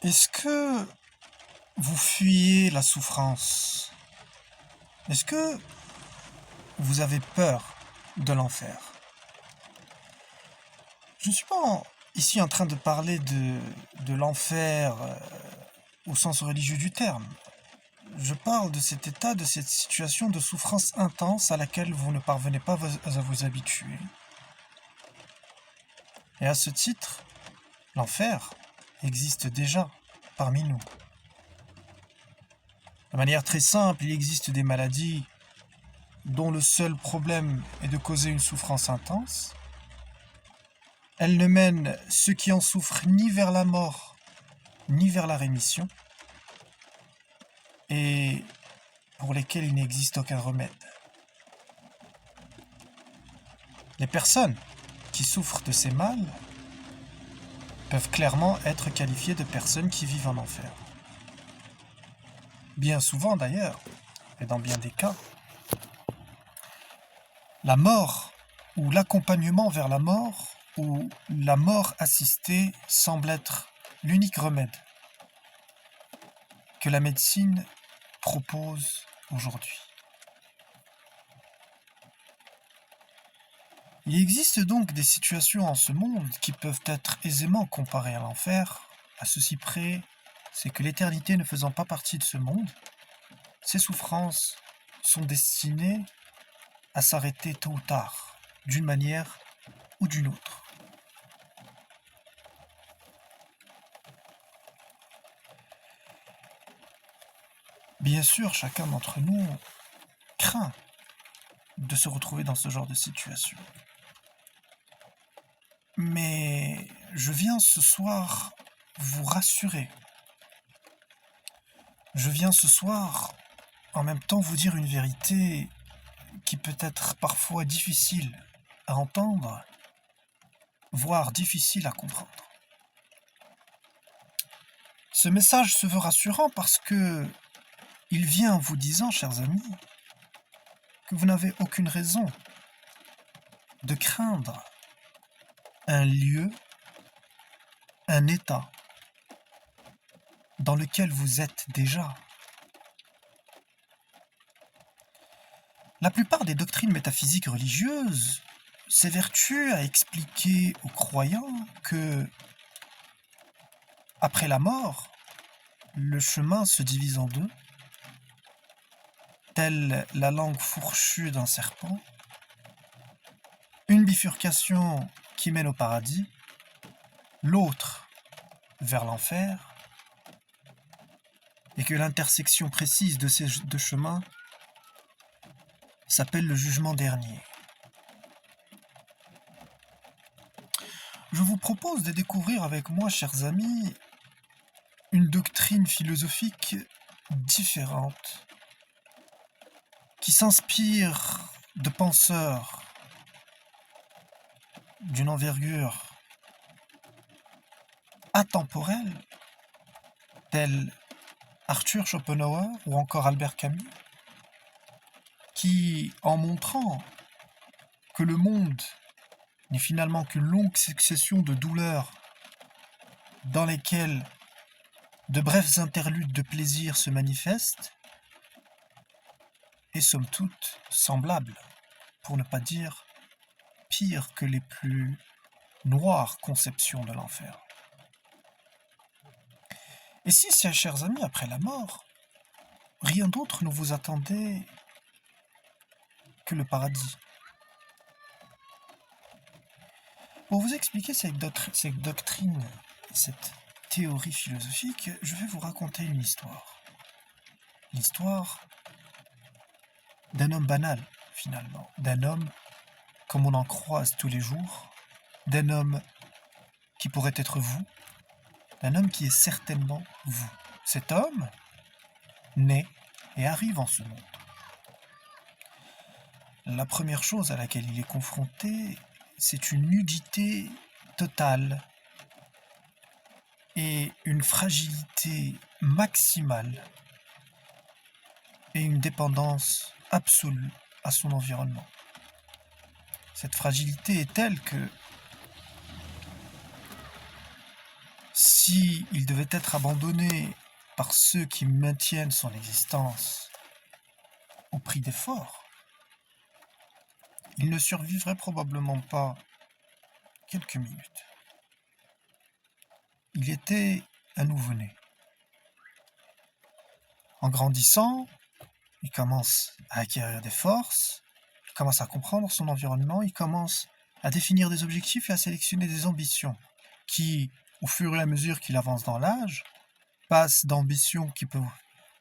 Est-ce que vous fuyez la souffrance? Est-ce que vous avez peur de l'enfer? Je ne suis pas ici en train de parler de l'enfer au sens religieux du terme. Je parle de cet état, de cette situation de souffrance intense à laquelle vous ne parvenez pas à vous habituer. Et à ce titre, l'enfer existe déjà parmi nous. De manière très simple, il existe des maladies dont le seul problème est de causer une souffrance intense. Elles ne mènent ceux qui en souffrent ni vers la mort, ni vers la rémission, et pour lesquelles il n'existe aucun remède. Les personnes qui souffrent de ces mâles peuvent clairement être qualifiées de personnes qui vivent en enfer. Bien souvent d'ailleurs, et dans bien des cas, la mort ou l'accompagnement vers la mort ou la mort assistée semble être l'unique remède que la médecine propose aujourd'hui. Il existe donc des situations en ce monde qui peuvent être aisément comparées à l'enfer, à ceci près, c'est que l'éternité ne faisant pas partie de ce monde, ces souffrances sont destinées à s'arrêter tôt ou tard, d'une manière ou d'une autre. Bien sûr, chacun d'entre nous craint de se retrouver dans ce genre de situation. Mais je viens ce soir vous rassurer. Je viens ce soir en même temps vous dire une vérité qui peut être parfois difficile à entendre, voire difficile à comprendre. Ce message se veut rassurant parce que il vient en vous disant, chers amis, que vous n'avez aucune raison de craindre un lieu, un état dans lequel vous êtes déjà. La plupart des doctrines métaphysiques religieuses s'évertuent à expliquer aux croyants que, après la mort, le chemin se divise en deux, telle la langue fourchue d'un serpent, une bifurcation qui mène au paradis, l'autre vers l'enfer, et que l'intersection précise de ces deux chemins s'appelle le jugement dernier. Je vous propose de découvrir avec moi, chers amis, une doctrine philosophique différente, qui s'inspire de penseurs d'une envergure atemporelle, tels Arthur Schopenhauer ou encore Albert Camus, qui, en montrant que le monde n'est finalement qu'une longue succession de douleurs dans lesquelles de brefs interludes de plaisir se manifestent, et somme toute semblables, pour ne pas dire pire que les plus noires conceptions de l'enfer. Et si, chers amis, après la mort, rien d'autre ne vous attendait que le paradis? Pour vous expliquer cette doctrine, cette théorie philosophique, je vais vous raconter une histoire. L'histoire d'un homme banal, finalement. D'un homme comme on en croise tous les jours. D'un homme qui pourrait être vous. D'un homme qui est certainement vous. Cet homme naît et arrive en ce monde. La première chose à laquelle il est confronté, c'est une nudité totale et une fragilité maximale et une dépendance absolue à son environnement. Cette fragilité est telle que si il devait être abandonné par ceux qui maintiennent son existence au prix d'efforts, il ne survivrait probablement pas quelques minutes. Il était un nouveau-né. En grandissant, il commence à acquérir des forces, il commence à comprendre son environnement, il commence à définir des objectifs et à sélectionner des ambitions qui, au fur et à mesure qu'il avance dans l'âge, passent d'ambitions qui peuvent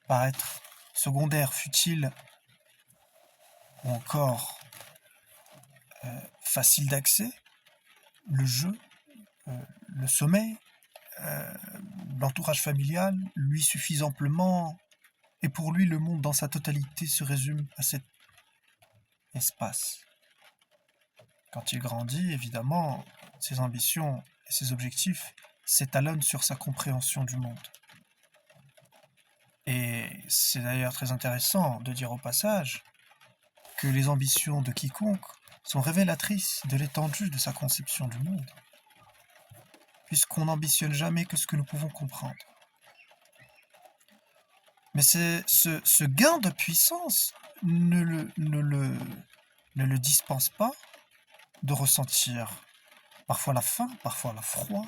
paraître secondaires, futiles ou encore faciles d'accès, le jeu, le sommeil, l'entourage familial lui suffisent amplement, et pour lui le monde dans sa totalité se résume à cet espace. Quand il grandit, évidemment, ses ambitions et ses objectifs s'étalonnent sur sa compréhension du monde. Et c'est d'ailleurs très intéressant de dire au passage que les ambitions de quiconque sont révélatrices de l'étendue de sa conception du monde, puisqu'on n'ambitionne jamais que ce que nous pouvons comprendre. Mais ce gain de puissance ne le dispense pas de ressentir parfois la faim, parfois le froid,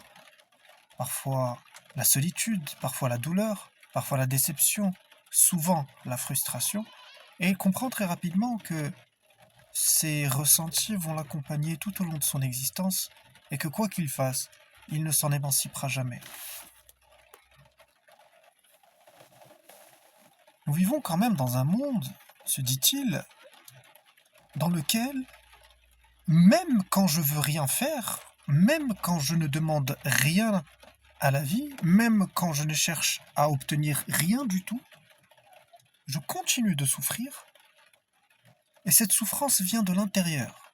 parfois la solitude, parfois la douleur, parfois la déception, souvent la frustration, et il comprend très rapidement que ces ressentis vont l'accompagner tout au long de son existence et que quoi qu'il fasse, il ne s'en émancipera jamais. Nous vivons quand même dans un monde, se dit-il, dans lequel, même quand je veux rien faire, même quand je ne demande rien à la vie, même quand je ne cherche à obtenir rien du tout, je continue de souffrir, et cette souffrance vient de l'intérieur.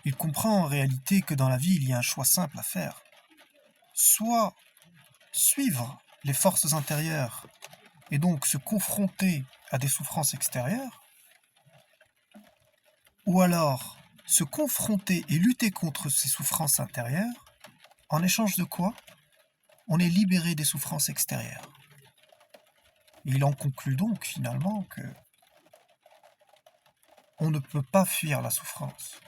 Il comprend en réalité que dans la vie, il y a un choix simple à faire. Soit suivre les forces intérieures et donc se confronter à des souffrances extérieures, ou alors se confronter et lutter contre ces souffrances intérieures, en échange de quoi on est libéré des souffrances extérieures. Et il en conclut donc finalement que on ne peut pas fuir la souffrance.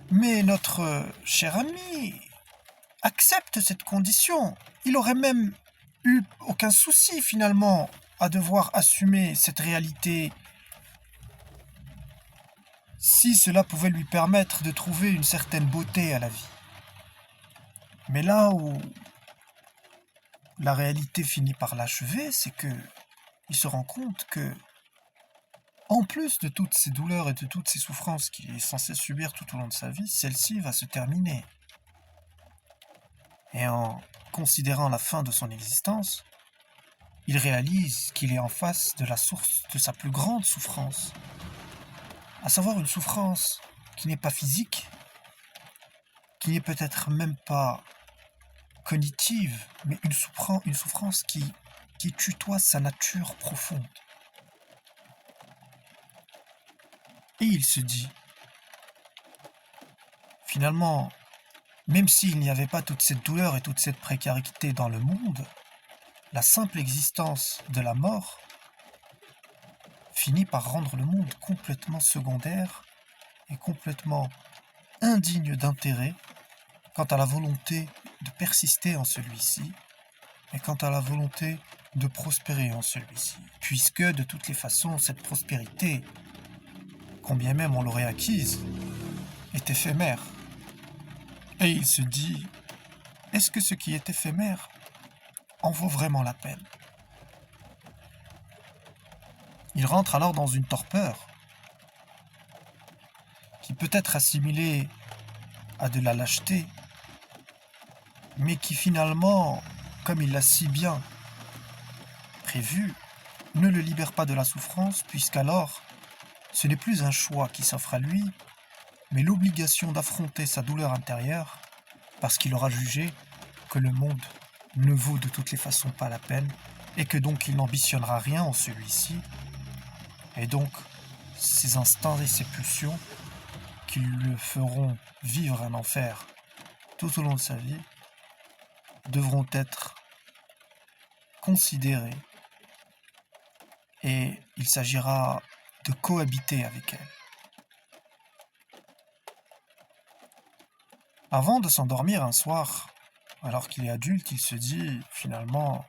Mais notre cher ami accepte cette condition. Il aurait même eu aucun souci finalement à devoir assumer cette réalité si cela pouvait lui permettre de trouver une certaine beauté à la vie. Mais là où la réalité finit par l'achever, c'est que il se rend compte que, en plus de toutes ces douleurs et de toutes ces souffrances qu'il est censé subir tout au long de sa vie, celle-ci va se terminer. Et en considérant la fin de son existence, il réalise qu'il est en face de la source de sa plus grande souffrance, à savoir une souffrance qui n'est pas physique, qui n'est peut-être même pas cognitive, mais une souffrance qui tutoie sa nature profonde. Et il se dit, finalement, même s'il n'y avait pas toute cette douleur et toute cette précarité dans le monde, la simple existence de la mort finit par rendre le monde complètement secondaire et complètement indigne d'intérêt quant à la volonté de persister en celui-ci et quant à la volonté de prospérer en celui-ci. Puisque, de toutes les façons, cette prospérité, combien même on l'aurait acquise, est éphémère. Et il se dit, est-ce que ce qui est éphémère en vaut vraiment la peine? Il rentre alors dans une torpeur qui peut être assimilée à de la lâcheté, mais qui finalement, comme il l'a si bien prévu, ne le libère pas de la souffrance, puisqu'alors ce n'est plus un choix qui s'offre à lui, mais l'obligation d'affronter sa douleur intérieure, parce qu'il aura jugé que le monde ne vaut de toutes les façons pas la peine, et que donc il n'ambitionnera rien en celui-ci, et donc ces instants et ces pulsions qui le feront vivre un enfer tout au long de sa vie, devront être considérées et il s'agira de cohabiter avec elles. Avant de s'endormir un soir, alors qu'il est adulte, il se dit finalement,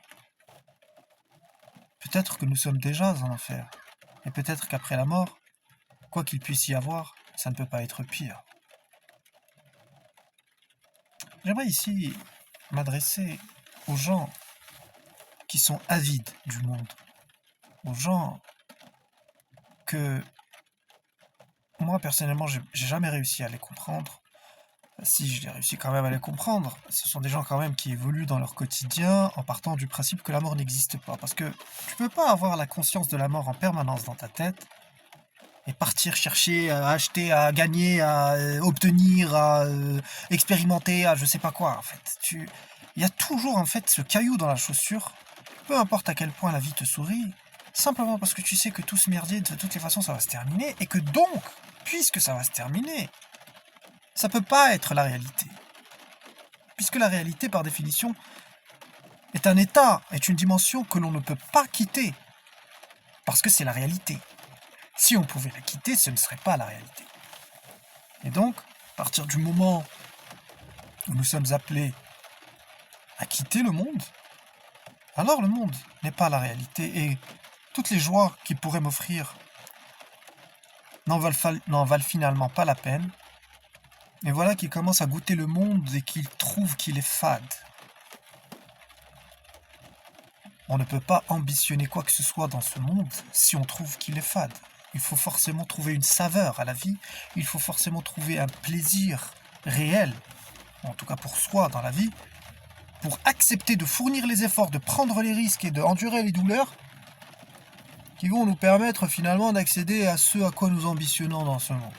peut-être que nous sommes déjà en enfer, et peut-être qu'après la mort, quoi qu'il puisse y avoir, ça ne peut pas être pire. J'aimerais ici m'adresser aux gens qui sont avides du monde, aux gens que moi personnellement j'ai jamais réussi à les comprendre. Si je l'ai réussi quand même à les comprendre, ce sont des gens quand même qui évoluent dans leur quotidien en partant du principe que la mort n'existe pas. Parce que tu peux pas avoir la conscience de la mort en permanence dans ta tête et partir chercher à acheter, à gagner, à obtenir, à expérimenter, à je sais pas quoi. En fait, il y a toujours en fait ce caillou dans la chaussure, peu importe à quel point la vie te sourit, simplement parce que tu sais que tout ce merdier, de toutes les façons, ça va se terminer et que donc, puisque ça va se terminer, ça peut pas être la réalité. Puisque la réalité, par définition, est un état, est une dimension que l'on ne peut pas quitter. Parce que c'est la réalité. Si on pouvait la quitter, ce ne serait pas la réalité. Et donc, à partir du moment où nous sommes appelés à quitter le monde, alors le monde n'est pas la réalité et toutes les joies qu'il pourrait m'offrir n'en valent finalement pas la peine. Et voilà qu'il commence à goûter le monde et qu'il trouve qu'il est fade. On ne peut pas ambitionner quoi que ce soit dans ce monde si on trouve qu'il est fade. Il faut forcément trouver une saveur à la vie, il faut forcément trouver un plaisir réel, en tout cas pour soi dans la vie, pour accepter de fournir les efforts, de prendre les risques et d'endurer les douleurs qui vont nous permettre finalement d'accéder à ce à quoi nous ambitionnons dans ce monde.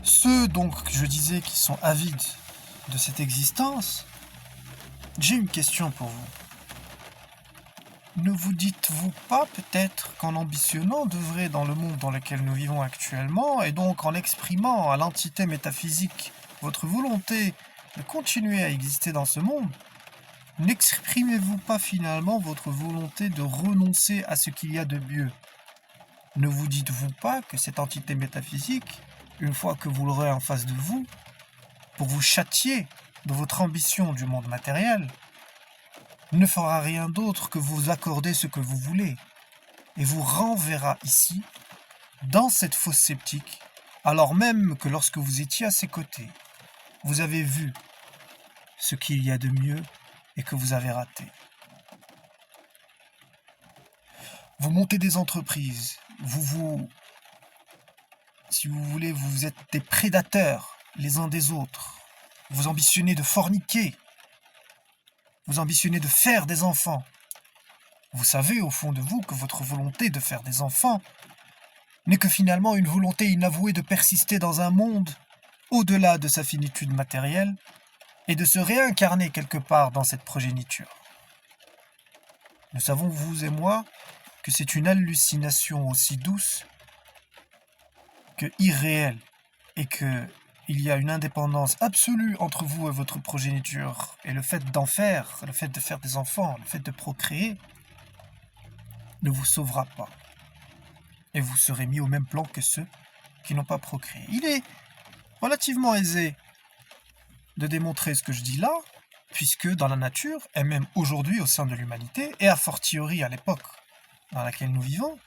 Ceux donc, je disais, qui sont avides de cette existence, j'ai une question pour vous. Ne vous dites-vous pas peut-être qu'en ambitionnant d'œuvrer dans le monde dans lequel nous vivons actuellement, et donc en exprimant à l'entité métaphysique votre volonté de continuer à exister dans ce monde, n'exprimez-vous pas finalement votre volonté de renoncer à ce qu'il y a de mieux? Ne vous dites-vous pas que cette entité métaphysique, une fois que vous l'aurez en face de vous, pour vous châtier de votre ambition du monde matériel, ne fera rien d'autre que vous accorder ce que vous voulez, et vous renverra ici, dans cette fosse sceptique, alors même que lorsque vous étiez à ses côtés, vous avez vu ce qu'il y a de mieux et que vous avez raté. Vous montez des entreprises, si vous voulez, vous êtes des prédateurs les uns des autres, vous ambitionnez de forniquer, vous ambitionnez de faire des enfants. Vous savez au fond de vous que votre volonté de faire des enfants n'est que finalement une volonté inavouée de persister dans un monde au-delà de sa finitude matérielle et de se réincarner quelque part dans cette progéniture. Nous savons, vous et moi, que c'est une hallucination aussi douce que irréelle et que il y a une indépendance absolue entre vous et votre progéniture, et le fait d'en faire, le fait de faire des enfants, le fait de procréer, ne vous sauvera pas. Et vous serez mis au même plan que ceux qui n'ont pas procréé. Il est relativement aisé de démontrer ce que je dis là, puisque dans la nature, et même aujourd'hui au sein de l'humanité, et a fortiori à l'époque dans laquelle nous vivons,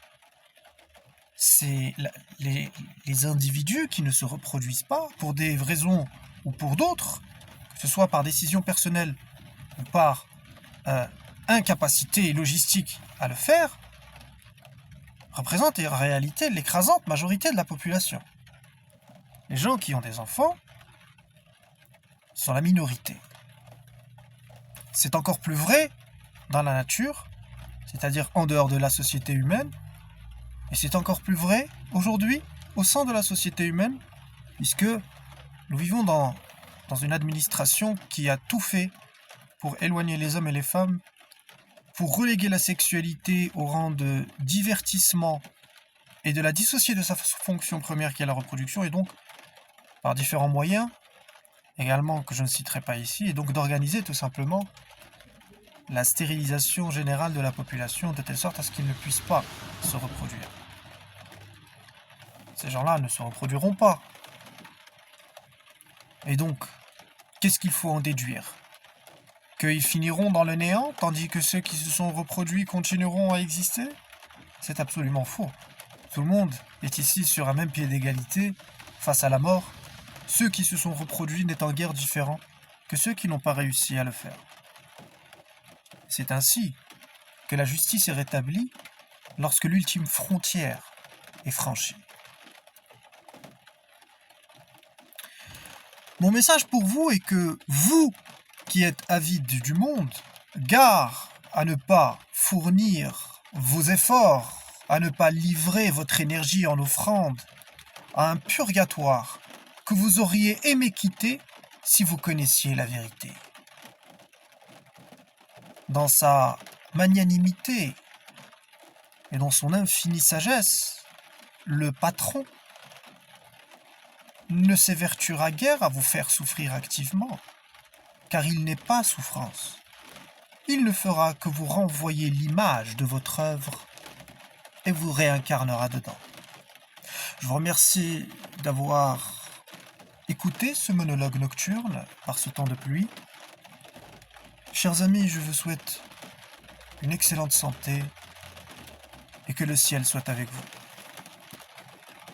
c'est les individus qui ne se reproduisent pas pour des raisons ou pour d'autres, que ce soit par décision personnelle ou par incapacité logistique à le faire, représentent en réalité l'écrasante majorité de la population. Les gens qui ont des enfants sont la minorité. C'est encore plus vrai dans la nature, c'est-à-dire en dehors de la société humaine, et c'est encore plus vrai aujourd'hui au sein de la société humaine, puisque nous vivons dans une administration qui a tout fait pour éloigner les hommes et les femmes, pour reléguer la sexualité au rang de divertissement et de la dissocier de sa fonction première qui est la reproduction, et donc par différents moyens, également que je ne citerai pas ici, et donc d'organiser tout simplement la stérilisation générale de la population de telle sorte à ce qu'ils ne puissent pas se reproduire. Ces gens-là ne se reproduiront pas. Et donc, qu'est-ce qu'il faut en déduire? Qu'ils finiront dans le néant, tandis que ceux qui se sont reproduits continueront à exister? C'est absolument faux. Tout le monde est ici sur un même pied d'égalité face à la mort, ceux qui se sont reproduits n'étant guère différents que ceux qui n'ont pas réussi à le faire. C'est ainsi que la justice est rétablie lorsque l'ultime frontière est franchie. Mon message pour vous est que vous, qui êtes avides du monde, gare à ne pas fournir vos efforts, à ne pas livrer votre énergie en offrande à un purgatoire que vous auriez aimé quitter si vous connaissiez la vérité. Dans sa magnanimité et dans son infinie sagesse, le patron ne s'évertuera guère à vous faire souffrir activement, car il n'est pas souffrance. Il ne fera que vous renvoyer l'image de votre œuvre et vous réincarnera dedans. Je vous remercie d'avoir écouté ce monologue nocturne par ce temps de pluie. Chers amis, je vous souhaite une excellente santé et que le ciel soit avec vous.